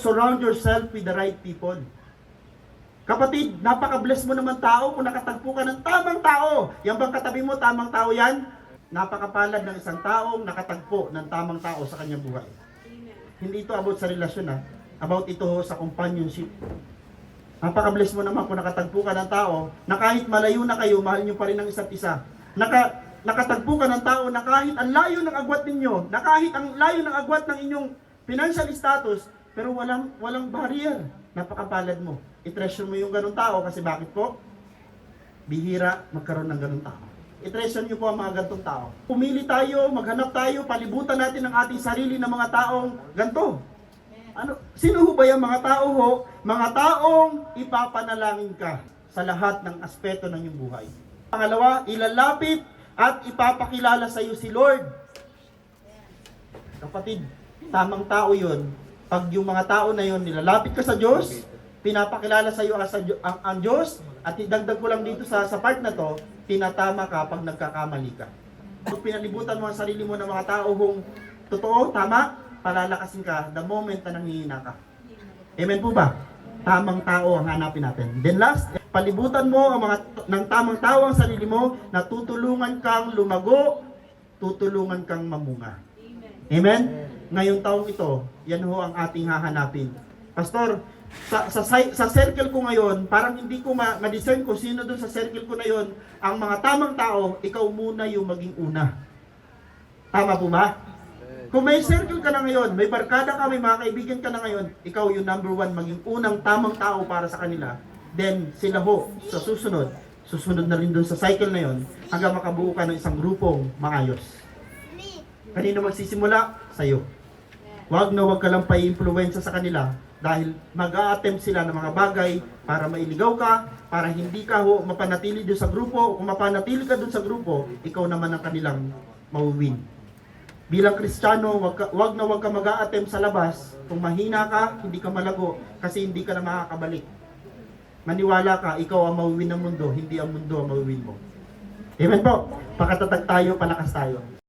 surround yourself with the right people. Kapatid, napaka-bless mo naman tao kung nakatagpo ka ng tamang tao. Yan bang katabi mo, tamang tao yan? Napakapalad ng isang taong nakatagpo ng tamang tao sa kanyang buhay. Hindi ito about sa relasyon about ito sa companionship. Napaka-bless mo naman kung nakatagpo ka ng tao na kahit malayo na kayo, mahal nyo pa rin ang isa't isa. Nakatagpo ka ng tao na kahit ang layo ng agwat ninyo, na kahit ang layo ng agwat ng inyong financial status, pero walang barrier. Napakapalad mo. I-treasure mo yung ganung tao kasi bakit po? Bihira magkaroon ng ganung tao. I-treasure nyo po ang mga gantong tao. Pumili tayo, maghanap tayo, palibutan natin ang ating sarili ng mga taong ganto. Sino ho ba yung mga tao ho? Mga taong ipapanalangin ka sa lahat ng aspeto ng iyong buhay. Pangalawa, ilalapit at ipapakilala sa iyo si Lord. Kapatid, tamang tao yun. Pag yung mga tao na yun, nilalapit ka sa Diyos, pinapakilala sa iyo ang Diyos, at idagdag ko lang dito sa part na to, tinatama ka pag nagkakamali ka. Kung pinalibutan mo ang sarili mo ng mga tao kung totoo, tama, palalakasin ka the moment na nanghihina ka. Amen po ba? Tamang tao ang hanapin natin. Then last, palibutan mo ang ng tamang tao ang sarili mo na tutulungan kang lumago, tutulungan kang mamunga. Amen? Ngayong taong ito, yan ho ang ating hahanapin. Pastor, sa circle ko ngayon, parang hindi ko ma-discern ko sino doon sa circle ko na yon ang mga tamang tao, ikaw muna yung maging una. Tama po ba? Kung may circle ka na ngayon, may barkada ka, may mga kaibigan ka na ngayon, ikaw yung number one, maging unang tamang tao para sa kanila. Then, sila ho, sa susunod na rin doon sa cycle na yon hanggang makabuo ka ng isang grupong maayos. Kanino magsisimula? Sa'yo. Huwag ka lang pa-influensya sa kanila dahil mag-a-attempt sila ng mga bagay para mailigaw ka, para hindi ka mapanatili doon sa grupo. Kung mapanatili ka doon sa grupo, ikaw naman ang kanilang mawuwin. Bilang Kristiyano, wag ka mag-a-attempt sa labas. Kung mahina ka, hindi ka malago kasi hindi ka na makakabalik. Maniwala ka, ikaw ang mawuwin ng mundo, hindi ang mundo ang mawuwin mo. Amen po. Pakatatag tayo, palakas tayo.